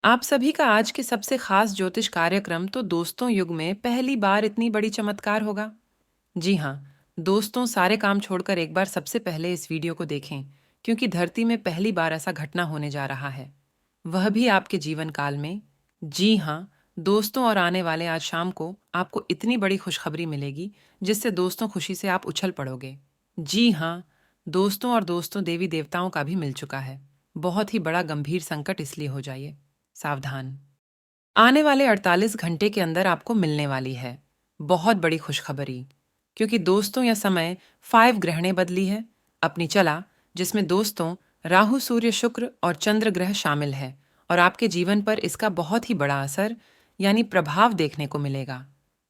आप सभी का आज के सबसे खास ज्योतिष कार्यक्रम तो दोस्तों युग में पहली बार इतनी बड़ी चमत्कार होगा। जी हाँ, दोस्तों सारे काम छोड़कर एक बार सबसे पहले इस वीडियो को देखें, क्योंकि धरती में पहली बार ऐसा घटना होने जा रहा है, वह भी आपके जीवन काल में। जी हाँ, दोस्तों, और आने वाले आज शाम को आपको इतनी बड़ी खुशखबरी मिलेगी जिससे दोस्तों खुशी से आप उछल पड़ोगे। जी हाँ, दोस्तों, और दोस्तों देवी देवताओं का भी मिल चुका है। बहुत ही बड़ा गंभीर संकट, इसलिए हो जाइए सावधान। आने वाले 48 घंटे के अंदर आपको मिलने वाली है बहुत बड़ी खुशखबरी, क्योंकि दोस्तों यह समय 5 ग्रहणें बदली है अपनी चला, जिसमें दोस्तों राहु, सूर्य, शुक्र और चंद्र ग्रह शामिल है, और आपके जीवन पर इसका बहुत ही बड़ा असर यानी प्रभाव देखने को मिलेगा।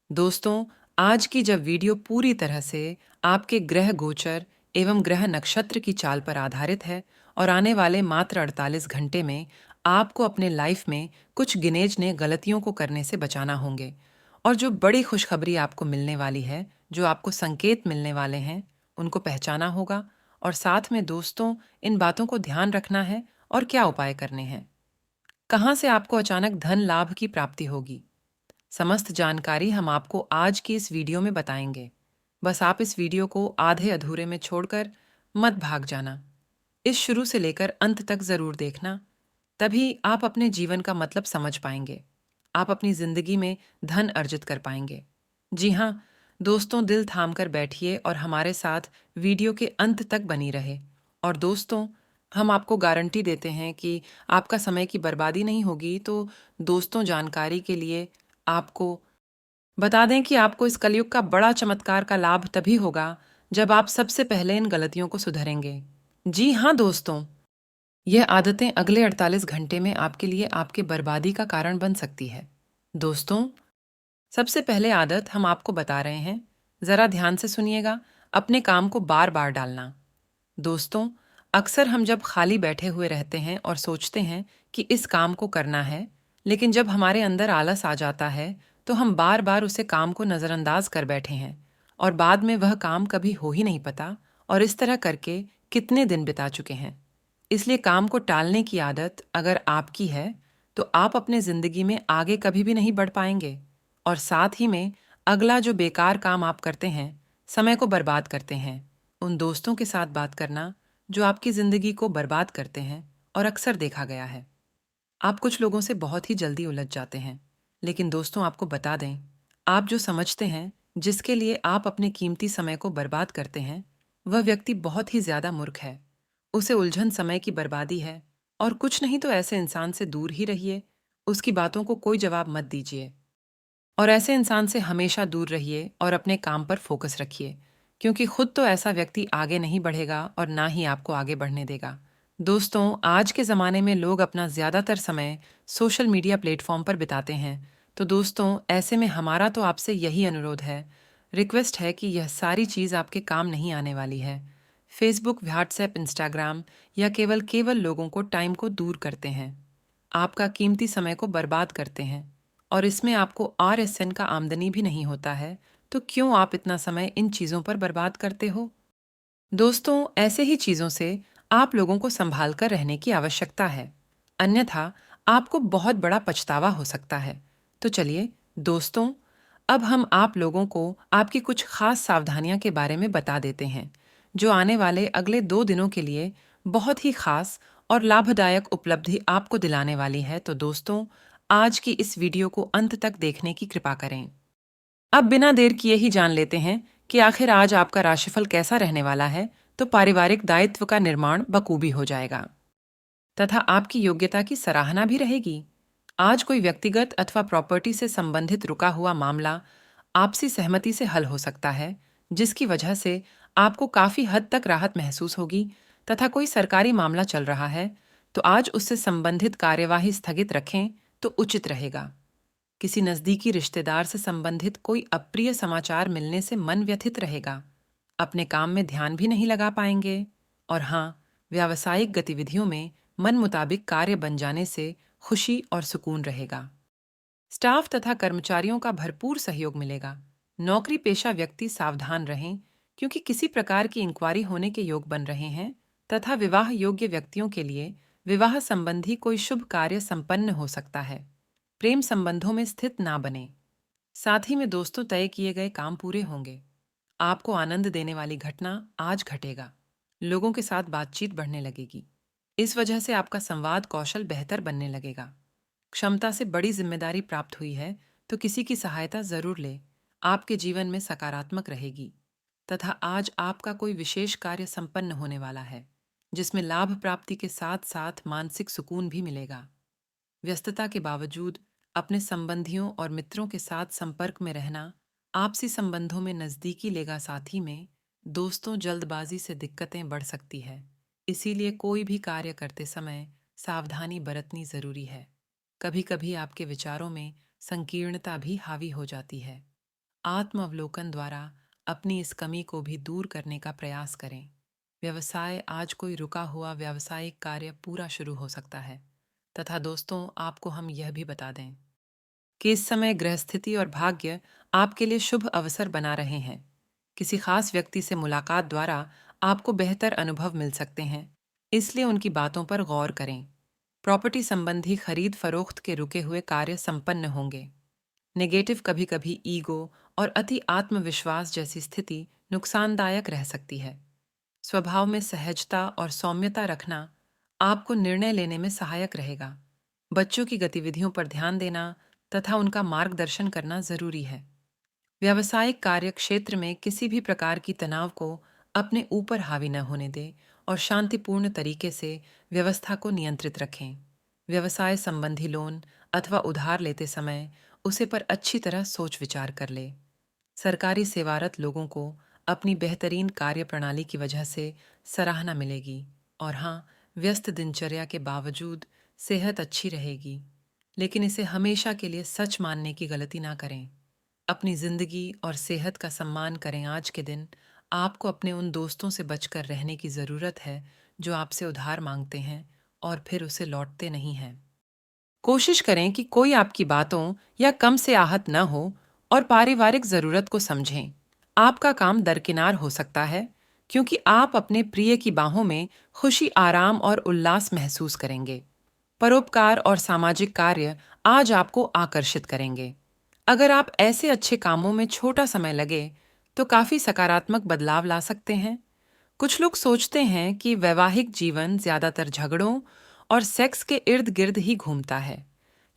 दोस्तों, आज की जब वीडियो पूरी तरह से आपके ग्रह गोचर एवं ग्रह नक्षत्र की चाल पर आधारित है, और आने वाले मात्र 48 घंटे में आपको अपने लाइफ में कुछ गिनेजने गलतियों को करने से बचाना होंगे, और जो बड़ी खुशखबरी आपको मिलने वाली है, जो आपको संकेत मिलने वाले हैं, उनको पहचाना होगा, और साथ में दोस्तों इन बातों को ध्यान रखना है और क्या उपाय करने हैं। कहाँ से आपको अचानक धन लाभ की प्राप्ति होगी, समस्त जानकारी हम आपको आज की इस वीडियो में बताएंगे। बस आप इस वीडियो को आधे अधूरे में छोड़कर मत भाग जाना। इस शुरू से लेकर अंत तक जरूर देखना, तभी आप अपने जीवन का मतलब समझ पाएंगे। आप अपनी जिंदगी में धन अर्जित कर पाएंगे। जी हाँ, दोस्तों दिल थाम कर बैठिए और हमारे साथ वीडियो के अंत तक बनी रहे। और दोस्तों, हम आपको गारंटी देते हैं कि आपका समय की बर्बादी नहीं होगी। तो दोस्तों, जानकारी के लिए आपको बता दें कि आपको इस कलयुग का बड़ा चमत्कार का लाभ तभी होगा जब आप सबसे पहले इन गलतियों को सुधरेंगे। जी हाँ दोस्तों, यह आदतें अगले 48 घंटे में आपके लिए आपके बर्बादी का कारण बन सकती है। दोस्तों, सबसे पहले आदत हम आपको बता रहे हैं, जरा ध्यान से सुनिएगा। अपने काम को बार बार डालना। दोस्तों, अक्सर हम जब खाली बैठे हुए रहते हैं और सोचते हैं कि इस काम को करना है, लेकिन जब हमारे अंदर आलस आ जाता है तो हम बार बार उसे काम को नज़रअंदाज कर बैठे हैं, और बाद में वह काम कभी हो ही नहीं पता, और इस तरह करके कितने दिन बिता चुके हैं। इसलिए काम को टालने की आदत अगर आपकी है तो आप अपने ज़िंदगी में आगे कभी भी नहीं बढ़ पाएंगे, और साथ ही में अगला जो बेकार काम आप करते हैं, समय को बर्बाद करते हैं, उन दोस्तों के साथ बात करना जो आपकी ज़िंदगी को बर्बाद करते हैं। और अक्सर देखा गया है, आप कुछ लोगों से बहुत ही जल्दी उलझ जाते हैं। लेकिन दोस्तों, आपको बता दें, आप जो समझते हैं, जिसके लिए आप अपने कीमती समय को बर्बाद करते हैं, वह व्यक्ति बहुत ही ज़्यादा मूर्ख है। उसे उलझन समय की बर्बादी है। और कुछ नहीं तो ऐसे इंसान से दूर ही रहिए, उसकी बातों को कोई जवाब मत दीजिए, और ऐसे इंसान से हमेशा दूर रहिए और अपने काम पर फोकस रखिए, क्योंकि खुद तो ऐसा व्यक्ति आगे नहीं बढ़ेगा और ना ही आपको आगे बढ़ने देगा। दोस्तों, आज के ज़माने में लोग अपना ज़्यादातर समय सोशल मीडिया प्लेटफॉर्म पर बिताते हैं। तो दोस्तों, ऐसे में हमारा तो आपसे यही अनुरोध है, रिक्वेस्ट है कि यह सारी चीज़ आपके काम नहीं आने वाली है। फेसबुक, व्हाट्सएप, इंस्टाग्राम या केवल केवल लोगों को टाइम को दूर करते हैं, आपका कीमती समय को बर्बाद करते हैं, और इसमें आपको RSN का आमदनी भी नहीं होता है। तो क्यों आप इतना समय इन चीज़ों पर बर्बाद करते हो? दोस्तों, ऐसे ही चीज़ों से आप लोगों को संभाल कर रहने की आवश्यकता है, अन्यथा आपको बहुत बड़ा पछतावा हो सकता है। तो चलिए दोस्तों, अब हम आप लोगों को आपकी कुछ खास सावधानियां के बारे में बता देते हैं, जो आने वाले अगले 2 दिनों के लिए बहुत ही खास और लाभदायक उपलब्धि आपको दिलाने वाली है। तो दोस्तों, आज की इस वीडियो को अंत तक देखने की कृपा करें। अब बिना देर किए ही जान लेते हैं कि आखिर आज आपका राशिफल कैसा रहने वाला है। तो पारिवारिक दायित्व का निर्माण बखूबी हो जाएगा, तथा आपकी योग्यता की सराहना भी रहेगी। आज कोई व्यक्तिगत अथवा प्रॉपर्टी से संबंधित रुका हुआ मामला आपसी सहमति से हल हो सकता है, जिसकी वजह से आपको काफी हद तक राहत महसूस होगी। तथा कोई सरकारी मामला चल रहा है तो आज उससे संबंधित कार्यवाही स्थगित रखें तो उचित रहेगा। किसी नज़दीकी रिश्तेदार से संबंधित कोई अप्रिय समाचार मिलने से मन व्यथित रहेगा। अपने काम में ध्यान भी नहीं लगा पाएंगे। और हाँ, व्यावसायिक गतिविधियों में मन मुताबिक कार्य बन जाने से खुशी और सुकून रहेगा। स्टाफ तथा कर्मचारियों का भरपूर सहयोग मिलेगा। नौकरी पेशा व्यक्ति सावधान रहें, क्योंकि किसी प्रकार की इंक्वायरी होने के योग बन रहे हैं। तथा विवाह योग्य व्यक्तियों के लिए विवाह संबंधी कोई शुभ कार्य संपन्न हो सकता है। प्रेम संबंधों में स्थित ना बने। साथ ही में दोस्तों तय किए गए काम पूरे होंगे। आपको आनंद देने वाली घटना आज घटेगा। लोगों के साथ बातचीत बढ़ने लगेगी। इस वजह से आपका संवाद कौशल बेहतर बनने लगेगा। क्षमता से बड़ी जिम्मेदारी प्राप्त हुई है तो किसी की सहायता जरूर ले। आपके जीवन में सकारात्मक रहेगी। तथा आज आपका कोई विशेष कार्य संपन्न होने वाला है जिसमें लाभ प्राप्ति के साथ साथ मानसिक सुकून भी मिलेगा। व्यस्तता के बावजूद अपने संबंधियों और मित्रों के साथ संपर्क में रहना आपसी संबंधों में नजदीकी लेगा। साथ ही में दोस्तों जल्दबाजी से दिक्कतें बढ़ सकती है, इसीलिए कोई भी कार्य करते समय सावधानी बरतनी जरूरी है। कभी कभी आपके विचारों में संकीर्णता भी हावी हो जाती है। आत्म अवलोकन द्वारा अपनी इस कमी को भी दूर करने का प्रयास करें। व्यवसाय आज कोई रुका हुआ व्यावसायिक कार्य पूरा शुरू हो सकता है। तथा दोस्तों आपको हम यह भी बता दें कि इस समय गृहस्थिति और भाग्य आपके लिए शुभ अवसर बना रहे हैं। किसी खास व्यक्ति से मुलाकात द्वारा आपको बेहतर अनुभव मिल सकते हैं, इसलिए उनकी बातों पर गौर करें। प्रॉपर्टी संबंधी खरीद फरोख्त के रुके हुए कार्य संपन्न होंगे। नेगेटिव कभी कभी ईगो और अति आत्मविश्वास जैसी स्थिति नुकसानदायक रह सकती है। स्वभाव में सहजता और सौम्यता रखना आपको निर्णय लेने में सहायक रहेगा। बच्चों की गतिविधियों पर ध्यान देना तथा उनका मार्गदर्शन करना जरूरी है। व्यावसायिक कार्य क्षेत्र में किसी भी प्रकार की तनाव को अपने ऊपर हावी न होने दें और शांतिपूर्ण तरीके से व्यवस्था को नियंत्रित रखें। व्यवसाय संबंधी लोन अथवा उधार लेते समय उसे पर अच्छी तरह सोच विचार कर ले। सरकारी सेवारत लोगों को अपनी बेहतरीन कार्य प्रणाली की वजह से सराहना मिलेगी। और हाँ, व्यस्त दिनचर्या के बावजूद सेहत अच्छी रहेगी, लेकिन इसे हमेशा के लिए सच मानने की गलती ना करें। अपनी जिंदगी और सेहत का सम्मान करें। आज के दिन आपको अपने उन दोस्तों से बचकर रहने की ज़रूरत है जो आपसे उधार मांगते हैं और फिर उसे लौटते नहीं हैं। कोशिश करें कि कोई आपकी बातों या कम से आहत न हो और पारिवारिक ज़रूरत को समझें। आपका काम दरकिनार हो सकता है क्योंकि आप अपने प्रिय की बाहों में खुशी, आराम और उल्लास महसूस करेंगे। परोपकार और सामाजिक कार्य आज आपको आकर्षित करेंगे। अगर आप ऐसे अच्छे कामों में छोटा समय लगे तो काफी सकारात्मक बदलाव ला सकते हैं। कुछ लोग सोचते हैं कि वैवाहिक जीवन ज्यादातर झगड़ों और सेक्स के इर्द गिर्द ही घूमता है,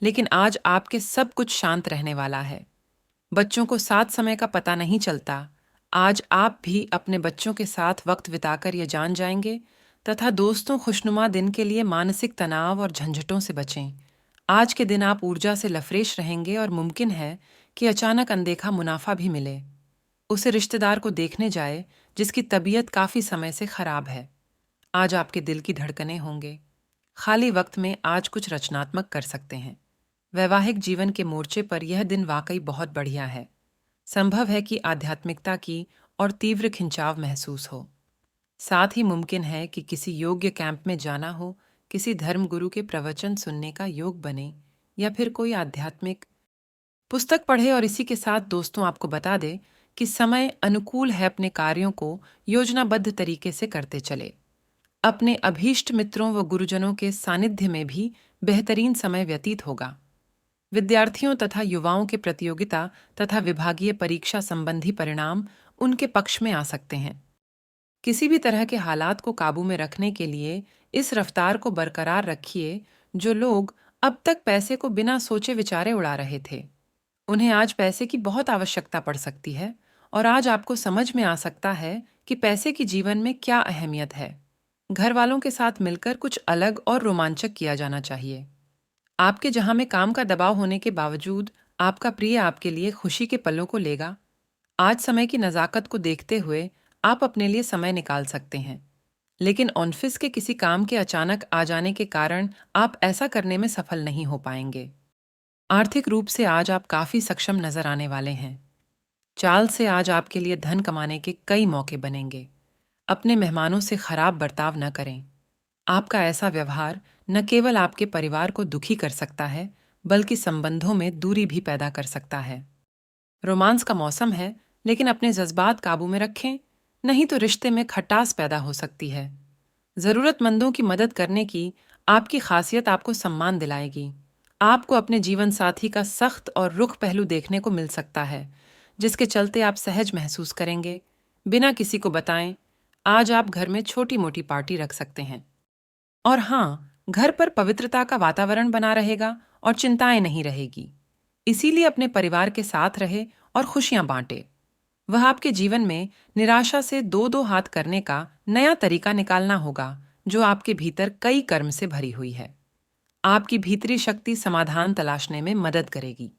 लेकिन आज आपके सब कुछ शांत रहने वाला है। बच्चों को साथ समय का पता नहीं चलता। आज आप भी अपने बच्चों के साथ वक्त बिताकर ये जान जाएंगे। तथा दोस्तों, खुशनुमा दिन के लिए मानसिक तनाव और झंझटों से बचें। आज के दिन आप ऊर्जा से लफरेश रहेंगे और मुमकिन है कि अचानक अनदेखा मुनाफा भी मिले। उसे रिश्तेदार को देखने जाए जिसकी तबीयत काफी समय से खराब है। आज आपके दिल की धड़कनें होंगे। खाली वक्त में आज कुछ रचनात्मक कर सकते हैं। वैवाहिक जीवन के मोर्चे पर यह दिन वाकई बहुत बढ़िया है। संभव है कि आध्यात्मिकता की और तीव्र खिंचाव महसूस हो। साथ ही मुमकिन है कि किसी योग्य कैंप में जाना हो, किसी धर्मगुरु के प्रवचन सुनने का योग बने या फिर कोई आध्यात्मिक पुस्तक पढ़े। और इसी के साथ दोस्तों आपको बता दें कि समय अनुकूल है, अपने कार्यों को योजनाबद्ध तरीके से करते चले। अपने अभीष्ट मित्रों व गुरुजनों के सानिध्य में भी बेहतरीन समय व्यतीत होगा। विद्यार्थियों तथा युवाओं के प्रतियोगिता तथा विभागीय परीक्षा संबंधी परिणाम उनके पक्ष में आ सकते हैं। किसी भी तरह के हालात को काबू में रखने के लिए इस रफ्तार को बरकरार रखिए। जो लोग अब तक पैसे को बिना सोचे विचारे उड़ा रहे थे, उन्हें आज पैसे की बहुत आवश्यकता पड़ सकती है और आज आपको समझ में आ सकता है कि पैसे की जीवन में क्या अहमियत है। घर वालों के साथ मिलकर कुछ अलग और रोमांचक किया जाना चाहिए। आपके जहां में काम का दबाव होने के बावजूद आपका प्रिय आपके लिए खुशी के पलों को लेगा। आज समय की नज़ाकत को देखते हुए आप अपने लिए समय निकाल सकते हैं, लेकिन ऑफिस के किसी काम के अचानक आ जाने के कारण आप ऐसा करने में सफल नहीं हो पाएंगे। आर्थिक रूप से आज आप काफी सक्षम नजर आने वाले हैं। चाल से आज आपके लिए धन कमाने के कई मौके बनेंगे। अपने मेहमानों से खराब बर्ताव न करें। आपका ऐसा व्यवहार न केवल आपके परिवार को दुखी कर सकता है, बल्कि संबंधों में दूरी भी पैदा कर सकता है। रोमांस का मौसम है, लेकिन अपने जज्बात काबू में रखें, नहीं तो रिश्ते में खटास पैदा हो सकती है। जरूरतमंदों की मदद करने की आपकी खासियत आपको सम्मान दिलाएगी। आपको अपने जीवन साथी का सख्त और रुख पहलू देखने को मिल सकता है, जिसके चलते आप सहज महसूस करेंगे। बिना किसी को बताएं, आज आप घर में छोटी-मोटी पार्टी रख सकते हैं। और हाँ, घर पर पवित्रता का वातावरण बना रहेगा और चिंताएं नहीं रहेगी। इसीलिए अपने परिवार के साथ रहे और खुशियां बांटे। वह आपके जीवन में निराशा से दो दो हाथ करने का नया तरीका निकालना होगा, जो आपके भीतर कई कर्म से भरी हुई है। आपकी भीतरी शक्ति समाधान तलाशने में मदद करेगी।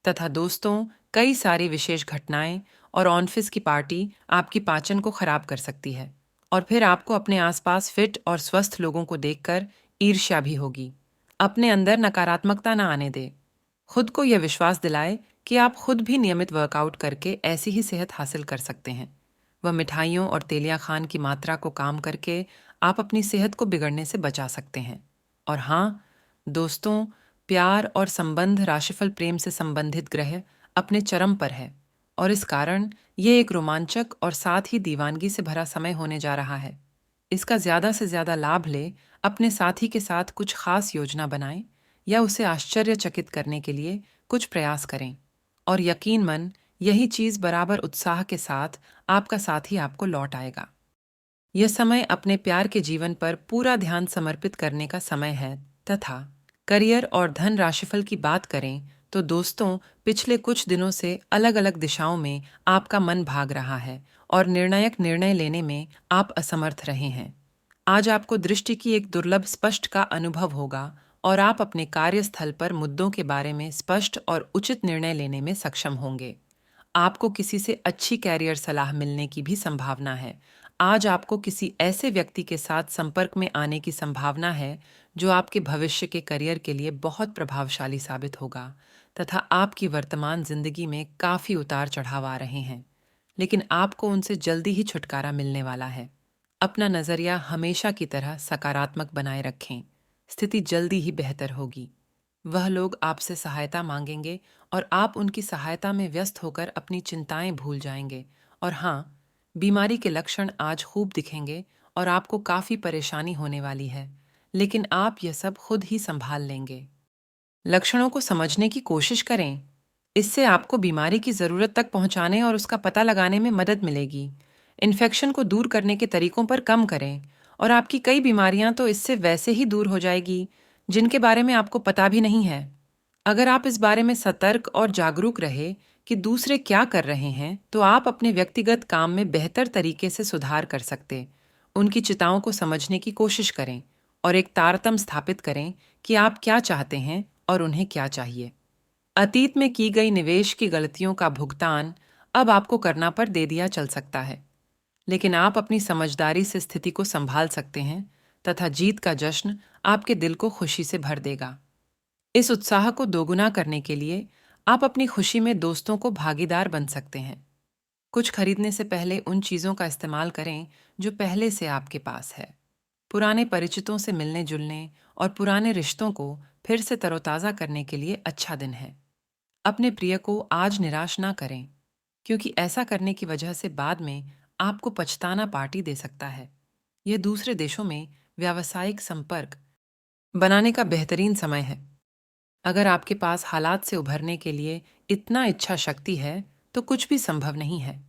तथा दोस्तों, कई सारी विशेष घटनाएं और ऑफिस की पार्टी आपकी पाचन को खराब कर सकती है, और फिर आपको अपने आसपास फिट और स्वस्थ लोगों को देखकर ईर्ष्या भी होगी। अपने अंदर नकारात्मकता ना आने दे। खुद को यह विश्वास दिलाए कि आप खुद भी नियमित वर्कआउट करके ऐसी ही सेहत हासिल कर सकते हैं। वह मिठाइयों और तेलिया खान की मात्रा को काम करके आप अपनी सेहत को बिगड़ने से बचा सकते हैं। और हाँ दोस्तों, प्यार और संबंध राशिफल प्रेम से संबंधित ग्रह अपने चरम पर है, और इस कारण ये एक रोमांचक और साथ ही दीवानगी से भरा समय होने जा रहा है। इसका ज्यादा से ज्यादा लाभ ले। अपने साथी के साथ कुछ खास योजना बनाएं या उसे आश्चर्यचकित करने के लिए कुछ प्रयास करें, और यकीन मन यही चीज बराबर उत्साह के साथ आपका साथी आपको लौट आएगा। यह समय अपने प्यार के जीवन पर पूरा ध्यान समर्पित करने का समय है। तथा करियर और धन राशिफल की बात करें तो दोस्तों, पिछले कुछ दिनों से अलग अलग दिशाओं में आपका मन भाग रहा है और निर्णायक निर्णय लेने में आप असमर्थ रहे हैं। आज आपको दृष्टि की एक दुर्लभ स्पष्ट का अनुभव होगा, और आप अपने कार्यस्थल पर मुद्दों के बारे में स्पष्ट और उचित निर्णय लेने में सक्षम होंगे। आपको किसी से अच्छी कैरियर सलाह मिलने की भी संभावना है। आज आपको किसी ऐसे व्यक्ति के साथ संपर्क में आने की संभावना है जो आपके भविष्य के करियर के लिए बहुत प्रभावशाली साबित होगा। तथा आपकी वर्तमान जिंदगी में काफी उतार चढ़ाव आ रहे हैं, लेकिन आपको उनसे जल्दी ही छुटकारा मिलने वाला है। अपना नजरिया हमेशा की तरह सकारात्मक बनाए रखें। स्थिति जल्दी ही बेहतर होगी। वह लोग आपसे सहायता मांगेंगे और आप उनकी सहायता में व्यस्त होकर अपनी चिंताएं भूल जाएंगे। और हाँ, बीमारी के लक्षण आज खूब दिखेंगे और आपको काफी परेशानी होने वाली है, लेकिन आप यह सब खुद ही संभाल लेंगे। लक्षणों को समझने की कोशिश करें। इससे आपको बीमारी की जरूरत तक पहुंचाने और उसका पता लगाने में मदद मिलेगी। इन्फेक्शन को दूर करने के तरीकों पर कम करें, और आपकी कई बीमारियां तो इससे वैसे ही दूर हो जाएगी जिनके बारे में आपको पता भी नहीं है। अगर आप इस बारे में सतर्क और जागरूक रहे कि दूसरे क्या कर रहे हैं, तो आप अपने व्यक्तिगत काम में बेहतर तरीके से सुधार कर सकते। उनकी चिंताओं को समझने की कोशिश करें और एक तारतम्य स्थापित करें कि आप क्या चाहते हैं और उन्हें क्या चाहिए। अतीत में की गई निवेश की गलतियों का भुगतान अब आपको करना पर दे दिया चल सकता है, लेकिन आप अपनी समझदारी से स्थिति को संभाल सकते हैं। तथा जीत का जश्न आपके दिल को खुशी से भर देगा। इस उत्साह को दोगुना करने के लिए आप अपनी खुशी में दोस्तों को भागीदार बन सकते हैं। कुछ खरीदने से पहले उन चीजों का इस्तेमाल करें जो पहले से आपके पास है। पुराने परिचितों से मिलने जुलने और पुराने रिश्तों को फिर से तरोताजा करने के लिए अच्छा दिन है। अपने प्रिय को आज निराश ना करें, क्योंकि ऐसा करने की वजह से बाद में आपको पछताना पार्टी दे सकता है। यह दूसरे देशों में व्यावसायिक संपर्क बनाने का बेहतरीन समय है। अगर आपके पास हालात से उभरने के लिए इतना इच्छा शक्ति है तो कुछ भी संभव नहीं है।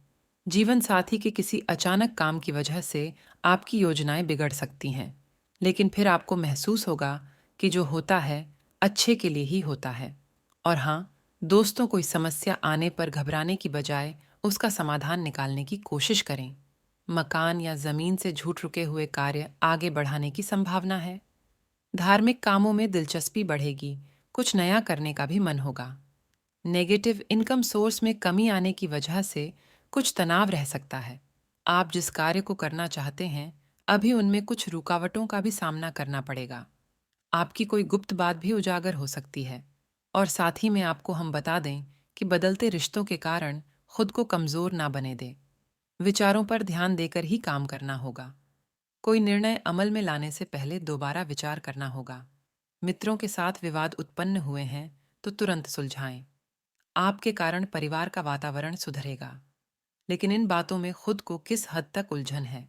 जीवन साथी के किसी अचानक काम की वजह से आपकी योजनाएं बिगड़ सकती हैं, लेकिन फिर आपको महसूस होगा कि जो होता है अच्छे के लिए ही होता है। और हाँ, दोस्तों, कोई समस्या आने पर घबराने की बजाय उसका समाधान निकालने की कोशिश करें। मकान या जमीन से छूट रुके हुए कार्य आगे बढ़ाने की संभावना है। धार्मिक कामों में दिलचस्पी बढ़ेगी। कुछ नया करने का भी मन होगा। नेगेटिव इनकम सोर्स में कमी आने की वजह से कुछ तनाव रह सकता है। आप जिस कार्य को करना चाहते हैं, अभी उनमें कुछ रुकावटों का भी सामना करना पड़ेगा। आपकी कोई गुप्त बात भी उजागर हो सकती है। और साथ ही में आपको हम बता दें कि बदलते रिश्तों के कारण खुद को कमजोर ना बने दें। विचारों पर ध्यान देकर ही काम करना होगा। कोई निर्णय अमल में लाने से पहले दोबारा विचार करना होगा। मित्रों के साथ विवाद उत्पन्न हुए हैं तो तुरंत सुलझाएं। आपके कारण परिवार का वातावरण सुधरेगा, लेकिन इन बातों में खुद को किस हद तक उलझन है,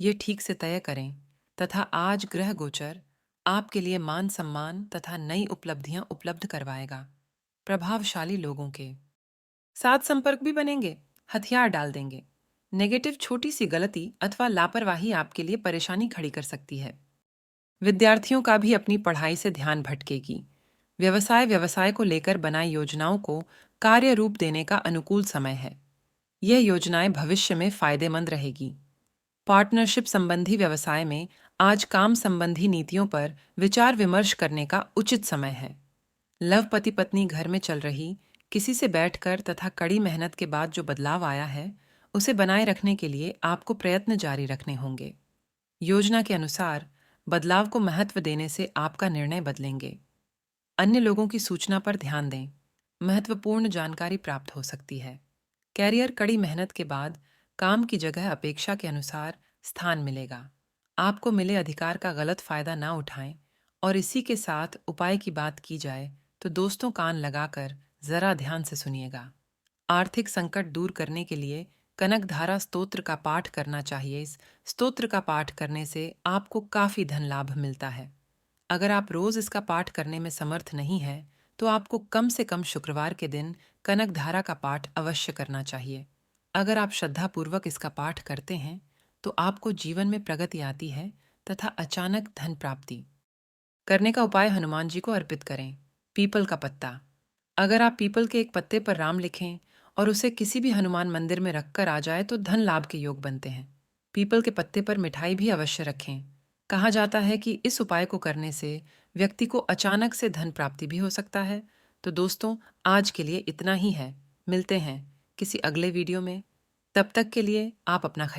ये ठीक से तय करें। तथा आज ग्रह गोचर आपके लिए मान सम्मान तथा नई उपलब्धियां उपलब्ध करवाएगा। प्रभावशाली लोगों के साथ संपर्क भी बनेंगे, हथियार डाल देंगे। नेगेटिव छोटी सी गलती अथवा लापरवाही आपके लिए परेशानी खड़ी कर सकती है। विद्यार्थियों का भी अपनी पढ़ाई से ध्यान भटकेगी। व्यवसाय को लेकर बनाई योजनाओं को कार्य रूप देने का अनुकूल समय है। यह योजनाएं भविष्य में फायदेमंद रहेगी। पार्टनरशिप संबंधी व्यवसाय में आज काम संबंधी नीतियों पर विचार विमर्श करने का उचित समय है। लव पति पत्नी घर में चल रही किसी से बैठकर तथा कड़ी मेहनत के बाद जो बदलाव आया है, उसे बनाए रखने के लिए आपको प्रयत्न जारी रखने होंगे। योजना के अनुसार बदलाव को महत्व देने से आपका निर्णय बदलेंगे। अन्य लोगों की सूचना पर ध्यान दें। महत्वपूर्ण जानकारी प्राप्त हो सकती है। कैरियर कड़ी मेहनत के बाद काम की जगह अपेक्षा के अनुसार स्थान मिलेगा। आपको मिले अधिकार का गलत फायदा ना उठाएं। और इसी के साथ उपाय की बात की जाए तो दोस्तों कान लगाकर जरा ध्यान से सुनिएगा। आर्थिक संकट दूर करने के लिए कनकधारा स्तोत्र का पाठ करना चाहिए। इस स्तोत्र का पाठ करने से आपको काफी धन लाभ मिलता है। अगर आप रोज इसका पाठ करने में समर्थ नहीं है तो आपको कम से कम शुक्रवार के दिन कनकधारा का पाठ अवश्य करना चाहिए। अगर आप श्रद्धापूर्वक इसका पाठ करते हैं तो आपको जीवन में प्रगति आती है तथा अचानक धन प्राप्ति। करने का उपाय हनुमान जी को अर्पित करें। पीपल का पत्ता। अगर आप पीपल के एक पत्ते पर राम लिखें और उसे किसी भी हनुमान मंदिर में रखकर आ जाए तो धन लाभ के योग बनते हैं। पीपल के पत्ते पर मिठाई भी अवश्य रखें। कहा जाता है कि इस उपाय को करने से व्यक्ति को अचानक से धन प्राप्ति भी हो सकता है। तो दोस्तों, आज के लिए इतना ही है। मिलते हैं किसी अगले वीडियो में। तब तक के लिए आप अपना ख्याल